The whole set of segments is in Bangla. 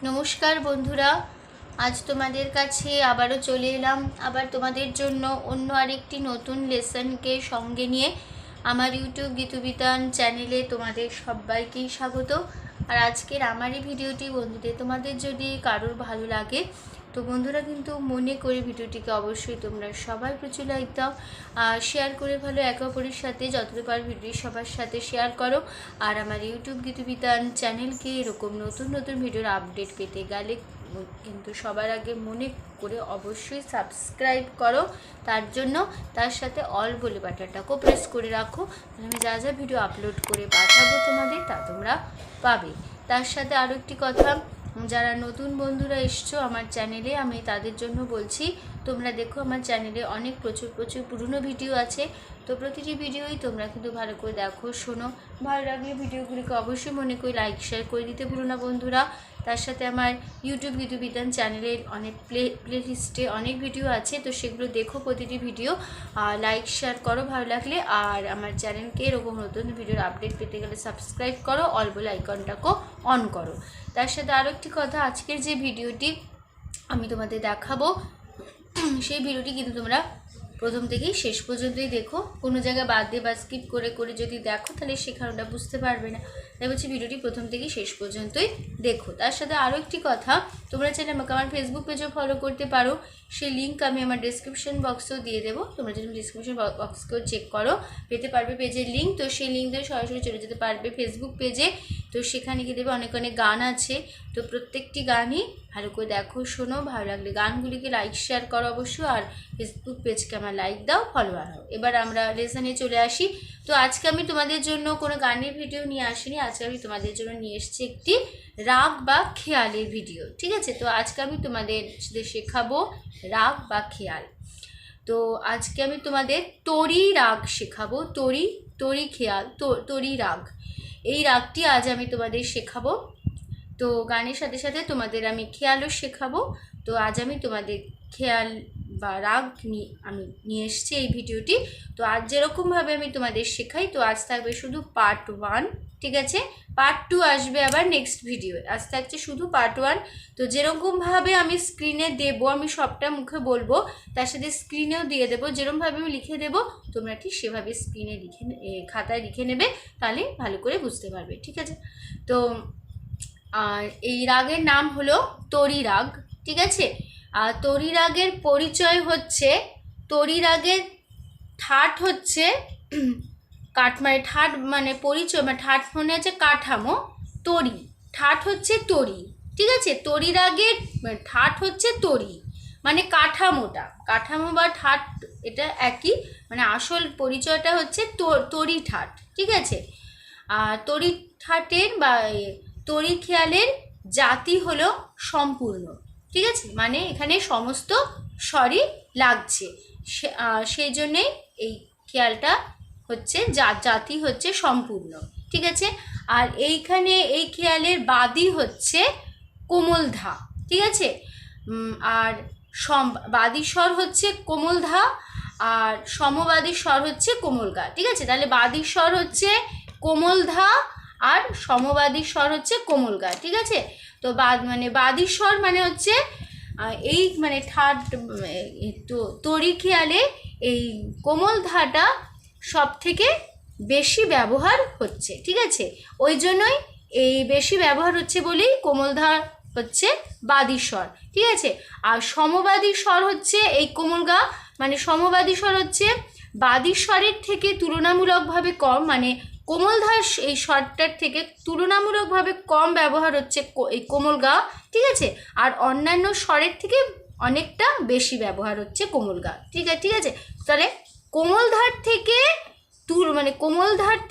নমস্কার বন্ধুরা, আজ তোমাদের কাছে আবারও চলে এলাম। আবার তোমাদের জন্য অন্য আরেকটি নতুন লেসনকে সঙ্গে নিয়ে আমার ইউটিউব গীতুবিতান চ্যানেলে তোমাদের সবাইকেই স্বাগত। আর আজকের আমার এই ভিডিওটি বন্ধুদের তোমাদের যদি কারোর ভালো লাগে তো বন্ধুরা কিন্তু মনে করে ভিডিওটিকে অবশ্যই তোমরা সবাই প্রচুর লাইক দাও, শেয়ার করে ভালো একে অপরের সাথে যতটা পার ভিডিও সবার সাথে শেয়ার করো। আর আমার ইউটিউব গীতুবিতান চ্যানেলকে এরকম নতুন নতুন ভিডিওর আপডেট পেতে গেলে কিন্তু সবার আগে মনে করে অবশ্যই সাবস্ক্রাইব করো। তার সাথে অল বলে বাটনটাকেও প্রেস করে রাখো, আমি যা যা ভিডিও আপলোড করে পাঠাবো তোমাদের তা তোমরা পাবে। তার সাথে আরও একটি কথা, যারা নতুন বন্ধুরা এসছো আমার চ্যানেলে, আমি তাদের জন্য বলছি তোমরা দেখো আমার চ্যানেলে অনেক প্রচুর পুরনো ভিডিও আছে। তো প্রতিটি ভিডিওই তোমরা কিন্তু ভালো করে দেখো, শোনো। ভালো লাগলে ভিডিওগুলিকে অবশ্যই মনে করে লাইক শেয়ার করে দিতে ভুলো না বন্ধুরা। তার সাথে আমার ইউটিউব গীতুবিতান চ্যানেলের অনেক প্লেলিস্টে অনেক ভিডিও আছে, তো সেগুলো দেখো প্রতিটি ভিডিও, লাইক শেয়ার করো ভালো লাগলে। আর আমার চ্যানেলকে এরকম নতুন ভিডিওর আপডেট পেতে গেলে সাবস্ক্রাইব করো, অল বলে আইকনটাকেও অন করো। তার সাথে আরও একটি কথা, আজকের যে ভিডিওটি আমি তোমাদের দেখাবো সেই ভিডিওটি কিন্তু তোমরা প্রথম থেকেই শেষ পর্যন্তই দেখো। কোনো জায়গায় বাদ দিয়ে বা স্কিপ করে করে যদি দেখো তাহলে শেখানোটা বুঝতে পারবে না, তাই বলছি ভিডিওটি প্রথম থেকেই শেষ পর্যন্তই দেখো। তার সাথে আরও একটি কথা, তোমরা চাইলে আমাকে আমার ফেসবুক পেজেও ফলো করতে পারো, সেই লিঙ্ক আমি আমার ডিসক্রিপশন বক্সেও দিয়ে দেবো। তোমরা যদি ডিসক্রিপশন বক্সকেও চেক করো পেতে পারবে পেজের লিঙ্ক, তো সেই লিঙ্ক দিয়ে সরাসরি চলে যেতে পারবে ফেসবুক পেজে। তো সেখানে গিয়ে দেবে অনেক অনেক গান আছে, তো প্রত্যেকটি গানই ভালো করে দেখো, শোনো। ভালো লাগলে গানগুলিকে লাইক শেয়ার করো অবশ্যই, আর ফেসবুক পেজকে আমার লাইক দাও, ফলোয়ার হও। এবার আমরা লেসনে চলে আসি। তো আজকে আমি তোমাদের জন্য কোনো গানের ভিডিও নিয়ে আসিনি, আজকে আমি তোমাদের জন্য নিয়ে এসেছি একটি রাগ বা খেয়ালের ভিডিও, ঠিক আছে। তো আজকে আমি তোমাদের শেখাবো রাগ বা খেয়াল। তো আজকে আমি তোমাদের তরি রাগ শেখাবো, তরি খেয়াল, তরি রাগ, এই রাগটি আজ আমি তোমাদের শেখাবো। তো গানের সাথে সাথে তোমাদের আমি খেয়ালও শেখাবো। তো আজ আমি তোমাদের খেয়াল বা রাগ আমি নিয়ে এসেছি এই ভিডিওটি। তো আজ যেরকমভাবে আমি তোমাদের শেখাই, তো আজ থাকবে শুধু পার্ট 1, ঠিক আছে। পার্ট 2 আসবে আবার নেক্সট ভিডিও, আজ থাকছে শুধু পার্ট 1। তো যেরকমভাবে আমি স্ক্রিনে দেবো, আমি সবটা মুখে বলবো, তার সাথে স্ক্রিনেও দিয়ে দেবো। যেরকমভাবে আমি লিখে দেবো তোমরা ঠিক সেভাবে স্ক্রিনে খাতায় লিখে নেবে, তাহলে ভালো করে বুঝতে পারবে, ঠিক আছে। তো আর এই রাগের নাম হলো তরি রাগ, ঠিক আছে। আর তরি রাগের পরিচয় হচ্ছে, তরি রাগের ঠাট হচ্ছে ঠাট মানে পরিচয়, মানে ঠাট মনে হচ্ছে কাঠামো, তরি ঠাট হচ্ছে তরি, ঠিক আছে। তরি রাগের ঠাট হচ্ছে তরি, মানে কাঠামো বা ঠাট এটা একই, মানে আসল পরিচয়টা হচ্ছে তরি ঠাট, ঠিক আছে। আর তরি ঠাটের বা তরি খেয়ালের জাতি হলো সম্পূর্ণ, ঠিক আছে, মানে এখানে সমস্ত স্বরই লাগছে, সেই জন্যেই এই খেয়ালটা হচ্ছে জাতি হচ্ছে সম্পূর্ণ, ঠিক আছে। আর এইখানে এই খেয়ালের বাদী হচ্ছে কোমলধা, ঠিক আছে। আর বাদী স্বর হচ্ছে কোমলধা, আর সমবাদী স্বর হচ্ছে কোমলগা, ঠিক আছে। তাহলে বাদী স্বর হচ্ছে কোমলধা আর সমবাদী স্বর হচ্ছে কোমলগা, ঠিক আছে। তো বাদী স্বর মানে হচ্ছে এই মানে তরি খেয়ালে এই কোমলধাটা সব থেকে বেশি ব্যবহার হচ্ছে, ঠিক আছে। ওই জন্যই এই বেশি ব্যবহার হচ্ছে বলেই কোমলধা হচ্ছে বাদী স্বর, ঠিক আছে। আর সমবাদী স্বর হচ্ছে এই কোমলগা, মানে সমবাদী স্বর হচ্ছে বাদী স্বরের থেকে তুলনামূলকভাবে কম, মানে কোমলধার এই স্বরটার থেকে তুলনামূলকভাবে কম ব্যবহার হচ্ছে এই কোমলগা, ঠিক আছে। আর অন্যান্য স্বরের থেকে অনেকটা বেশি ব্যবহার হচ্ছে কোমলগা, ঠিক আছে। তাহলে কোমলধার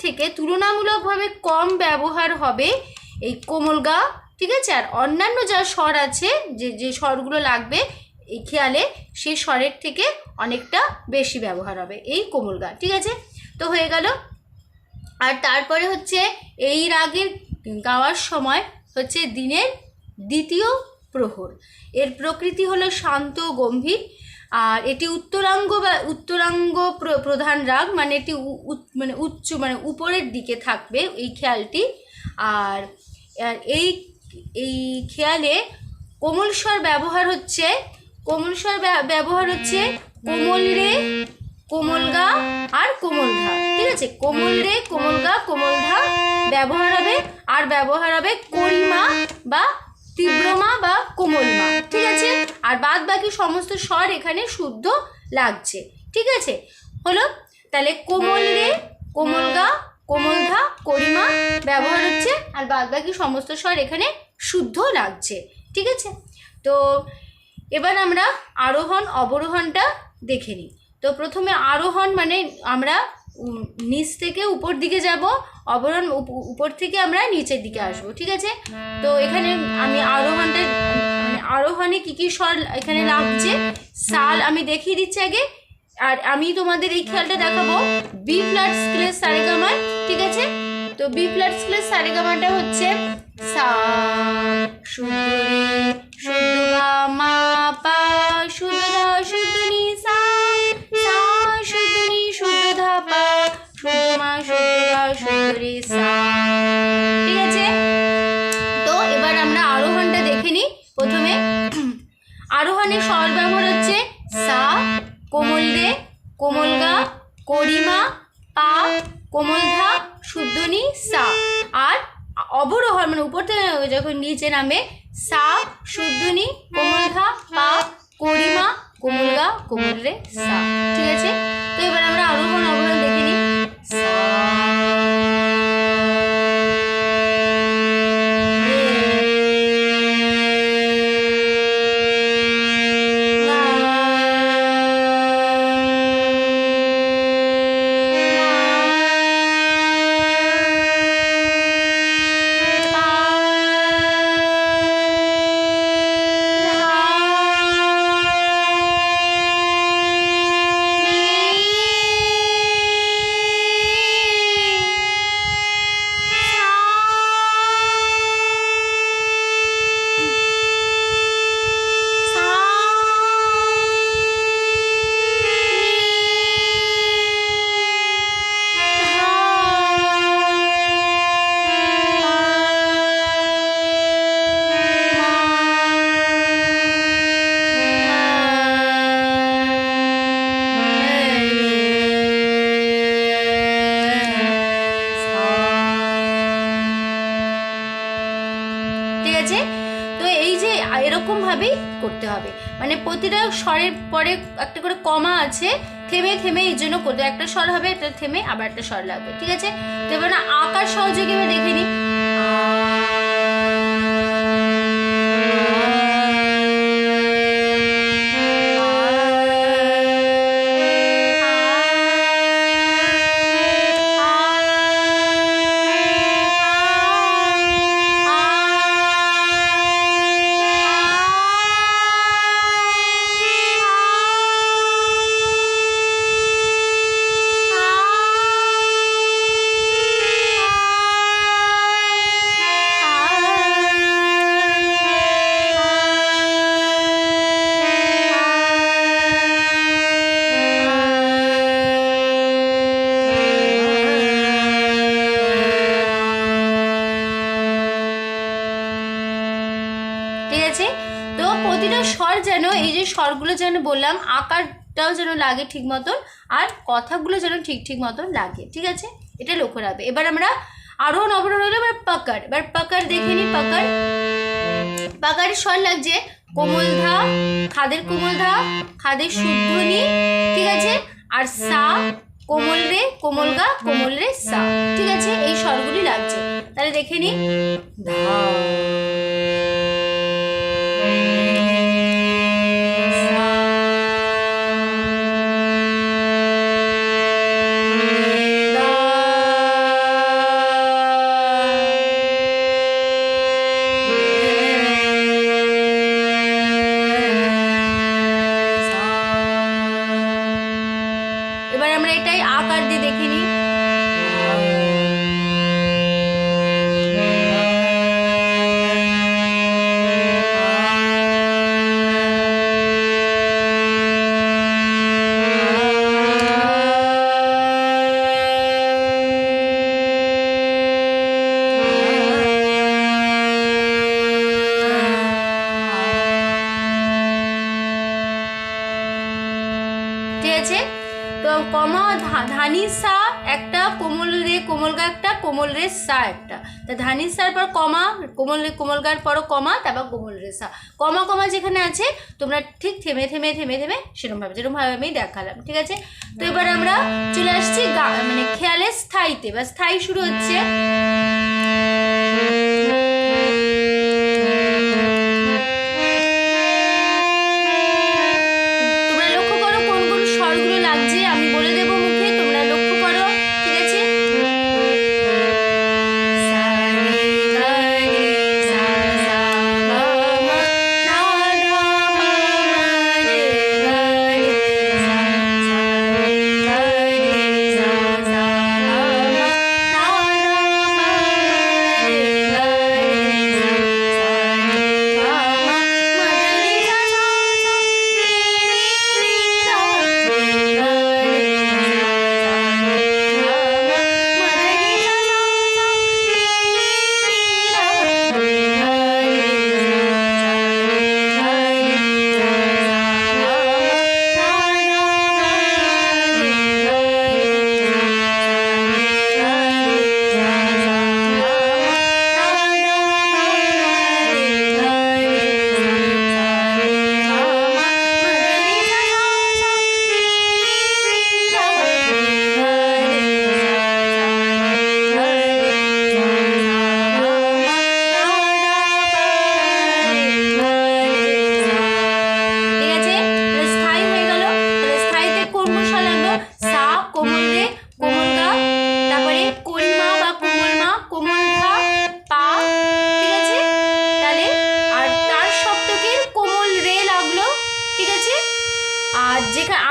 থেকে তুলনামূলকভাবে কম ব্যবহার হবে এই কোমলগা, ঠিক আছে। আর অন্যান্য যা স্বর আছে, যে স্বরগুলো লাগবে এই খেয়ালে, সেই স্বরের থেকে অনেকটা বেশি ব্যবহার হবে এই কোমলগা, ঠিক আছে। তো হয়ে গেল। আর তারপরে হচ্ছে এই রাগের গাওয়ার সময় হচ্ছে দিনের দ্বিতীয় প্রহর, এর প্রকৃতি হলো শান্ত গম্ভীর, আর এটি উত্তরাঙ্গ প্রধান রাগ, মানে এটি উচ্চ মানে উপরের দিকে থাকবে এই খেয়ালটি। আর এই এই খেয়ালে কোমল স্বর ব্যবহার হচ্ছে, কোমল স্বর ব্যবহার হচ্ছে কোমল রে, কোমল গা আর কোমল ধা। ঠিক আছে, কোমল রে, কোমল গা, কোমল ধা ব্যবহার হবে, আর ব্যবহার হবে করিমা বা তীব্রমা বা কোমল মা। ঠিক আছে, আর বাদ বাকি সমস্ত স্বর এখানে শুদ্ধ লাগছে। ঠিক আছে, হলো। তাহলে কোমল রে, কোমল গা, কোমল ধা, করিমা ব্যবহার হচ্ছে, আর বাদ বাকি সমস্ত স্বর এখানে শুদ্ধ লাগছে। ঠিক আছে, তো এবার আমরা আরোহণ অবরোহণটা দেখে নিই। তো প্রথমে আরোহণ মানে আমরা নিচ থেকে উপর দিকে যাব, অবরোহণ উপর থেকে আমরা নিচের দিকে আসব। ঠিক আছে, তো এখানে আমি আরোহণটা মানে আরোহণে কী কী স্বর এখানে লাগছে সাল আমি দেখিয়ে দিচ্ছি আগে, আর আমি তোমাদের এই খেয়ালটা দেখাবো বি ফ্ল্যাট স্কেলের সারেগামার। ঠিক আছে, তো বি ফ্ল্যাট স্কেলের সারেগামাটা হচ্ছে সা শুদ্ধ রে শুদ্ধ গা মা পা শুদ্ধ ধা শুদ্ধ নি সা, সা শুদ্ধ নি শুদ্ধ ধা পা শুদ্ধ মা শুদ্ধ গা শুদ্ধ রে সা। ঠিক আছে, তো এবার আমরা আরোহণটা দেখে নিই। প্রথমে আরোহণের স্বর ব্যবহার হচ্ছে সা, কোমল রে, কোমল গা, করিমা, পা, কোমল ধা, শুদ্ধ নি, সা। আর অবরোহণ মানে উপর থেকে যখন নিচে নামে সা, শুদ্ধ নি, কোমল ধা, পা, করিমা, কোমল গা, কোমল রে, সা। ঠিক আছে, তো এবার আমরা আরোহণ অবরোহণ দেখে নিই। সা এরকমভাবেই করতে হবে, মানে প্রতিটা স্বরের পরে একটা করে কমা আছে, থেমে থেমে এই জন্য করতে, একটা স্বর হবে একটা থেমে আবার একটা স্বর লাগবে। ঠিক আছে, তো এবার না আকার সহযোগে আমি দেখে নিই। তো প্রতিটা স্বর যেন এই যে স্বরগুলো যেন বললাম আকারটাও যেন লাগে ঠিক মতন, আর কথাগুলো যেন ঠিক ঠিক মতন লাগে। ঠিক আছে, এটা লক্ষ্য রাখবে। এবার আমরা আরোহণ অবরোহণ হলো এবার পাকার। এবার পাকার দেখে নিই। পাকার, পাকারের স্বর লাগছে কোমল ধা, খাদের কোমল ধা, খাদের শুদ্ধ নি। ঠিক আছে, আর সা, কোমল রে, কোমল গা, কোমল রে, সা। ঠিক আছে, এই স্বরগুলি লাগছে। তাহলে দেখে নিই। ধা এবার আমরা এটাই আকার দিয়ে দেখে নিই। কমা ধানি সা একটা, কোমল রে কোমল গা একটা, কোমল রে সা একটা। তা ধানি সার পর কমা, কোমল রে কোমল গার পরও কমা, তারপর কোমল রে সা। কমা কমা যেখানে আছে তোমরা ঠিক থেমে থেমে থেমে থেমে সেরকমভাবে, যেরকমভাবে আমি দেখালাম, ঠিক আছে। তো এবার আমরা চলে আসছি মানে খেয়ালের স্থায়ীতে, বা স্থায়ী শুরু হচ্ছে।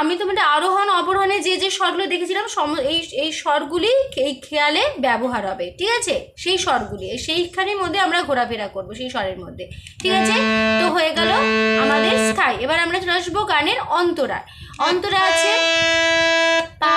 আমি তোমাদের আরোহণ অবরোহণে যে যে স্বরগুলো দেখেছিলাম এই স্বরগুলি এই খেয়ালে ব্যবহার হবে, ঠিক আছে। সেই স্বরগুলি সেইখানের মধ্যে আমরা ঘোরাফেরা করবো, সেই স্বরের মধ্যে, ঠিক আছে। তো হয়ে গেল আমাদের স্থায়ী। এবার আমরা চলে আসবো গানের অন্তরায়। অন্তরা আছে পা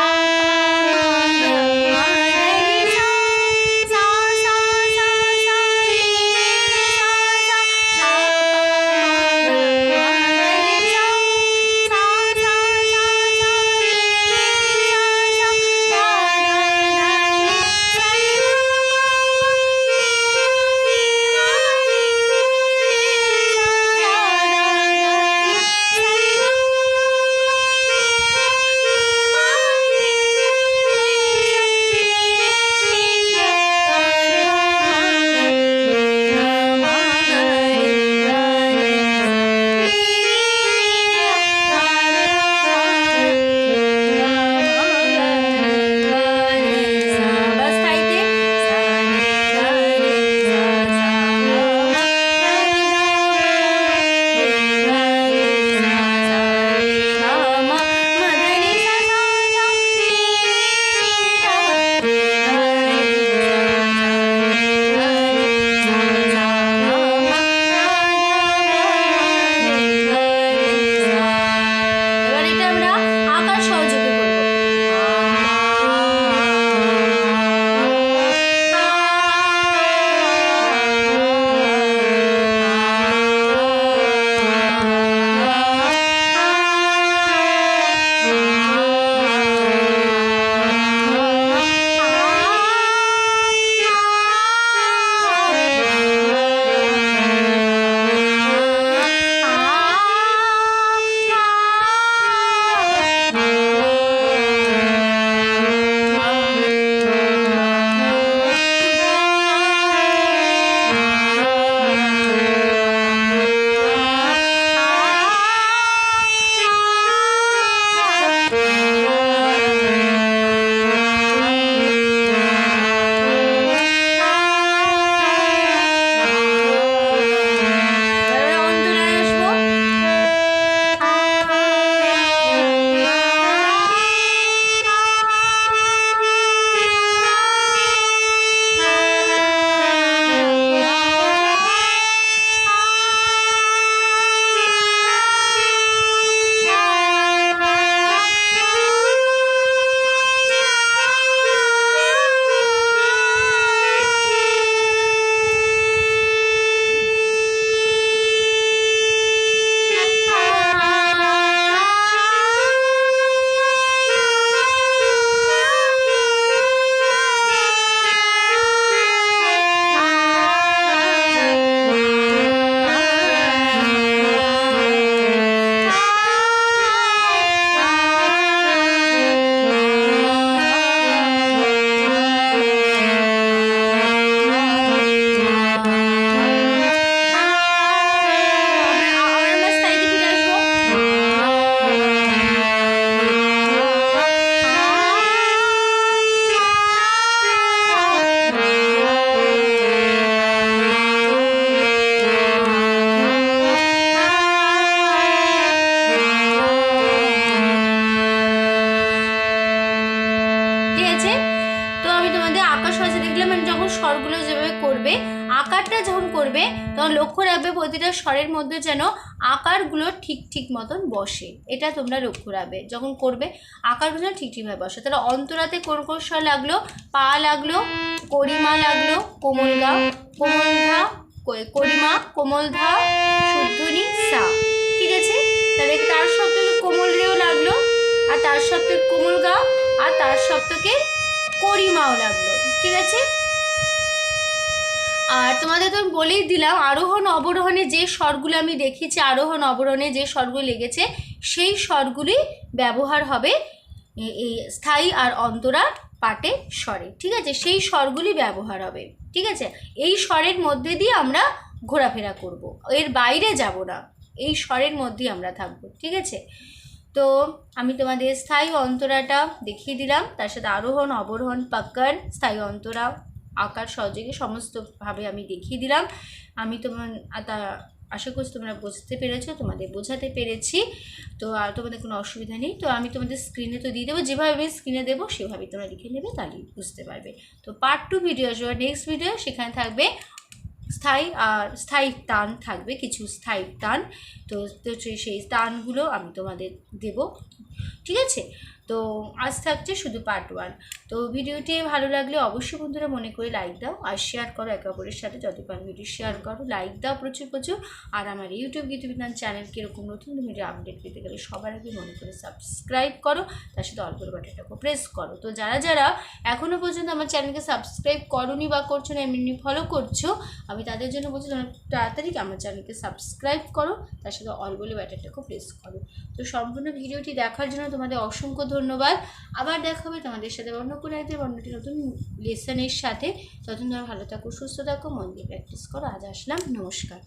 লক্ষ্য রাখবে প্রতিটা স্বরের মধ্যে যেন আকারগুলো ঠিক ঠিক মতন বসে, এটা তোমরা লক্ষ্য রাখবে যখন করবে, আকারগুলো ঠিক ঠিকভাবে বসে। তাহলে অন্তরাতে কোন কোন স্বর লাগলো? পা লাগলো, করিমা লাগলো, কোমলগা, কোমলধা, করিমা, কোমলধা, শুদ্ধনি, সা। ঠিক আছে, তাহলে তার সপ্তকে কোমল রেও লাগলো, আর তার সপ্তকে কোমলগা, আর তার সপ্তকে করিমাও লাগলো। ঠিক আছে, আর তোমাদের তো বলেই দিলাম আরোহণ অবরোহণে যে স্বরগুলো আমি দেখিয়েছি, আরোহণ অবরোহণে যে স্বরগুলো লেগেছে সেই স্বরগুলি ব্যবহার হবে এই স্থায়ী আর অন্তরা পাটে স্বরে। ঠিক আছে, সেই স্বরগুলি ব্যবহার হবে। ঠিক আছে, এই স্বরের মধ্যে দিয়ে আমরা ঘোরাফেরা করব, এর বাইরে যাব না, এই স্বরের মধ্যেই আমরা থাকবো। ঠিক আছে, তো আমি তোমাদের স্থায়ী অন্তরাটা দেখিয়ে দিলাম, তার সাথে আরোহণ অবরোহণ পাক্কার স্থায়ী অন্তরা আকার সহযোগে সমস্তভাবে আমি দেখিয়ে দিলাম। আমি আশা করছি তোমরা বুঝতে পেরেছো, তোমাদের বোঝাতে পেরেছি। তো আর তোমাদের কোনো অসুবিধা নেই। তো আমি তোমাদের স্ক্রিনে তো দিয়ে দেবো, যেভাবে আমি স্ক্রিনে দেবো সেভাবে তোমরা লিখে নেবে, তাহলেই বুঝতে পারবে। তো পার্ট 2 ভিডিও আসবে, নেক্সট ভিডিও, সেখানে থাকবে স্থায়ী টান থাকবে, কিছু স্থায়ী টান। তো সেই টানগুলো আমি তোমাদের দেব। ঠিক আছে, তো আজ থাকছে শুধু পার্ট 1। তো ভিডিওটি ভালো লাগলে অবশ্যই বন্ধুরা মনে করে লাইক দাও আর শেয়ার করো একে অপরের সাথে, যত পারো ভিডিও শেয়ার করো, লাইক দাও প্রচুর প্রচুর। আর আমার ইউটিউব গীতবিতান চ্যানেলকে এরকম নতুন ভিডিও আপডেট পেতে গেলে সবার আগে মনে করে সাবস্ক্রাইব করো, তার সাথে অল্প বাটনটাকে প্রেস করো। তো যারা যারা এখনও পর্যন্ত আমার চ্যানেলকে সাবস্ক্রাইব করোনি বা করছো না, এমনি ফলো করছো, আমি তাদের জন্য বলছি তোমরা তাড়াতাড়ি আমার চ্যানেলকে সাবস্ক্রাইব করো, তার সাথে অল বলে বাটনটাকে প্রেস করো। তো সম্পূর্ণ ভিডিওটি দেখার জন্য তোমাদের অসংখ্য ধন্যবাদ। আবার দেখা হবে তোমাদের সাথে অন্য কোনো একটি নতুন লেসনের সাথে। ততদিন তোমরা ভালো থাকো, সুস্থ থাকো, মন দিয়ে প্র্যাকটিস করো। আজ আসলাম, নমস্কার।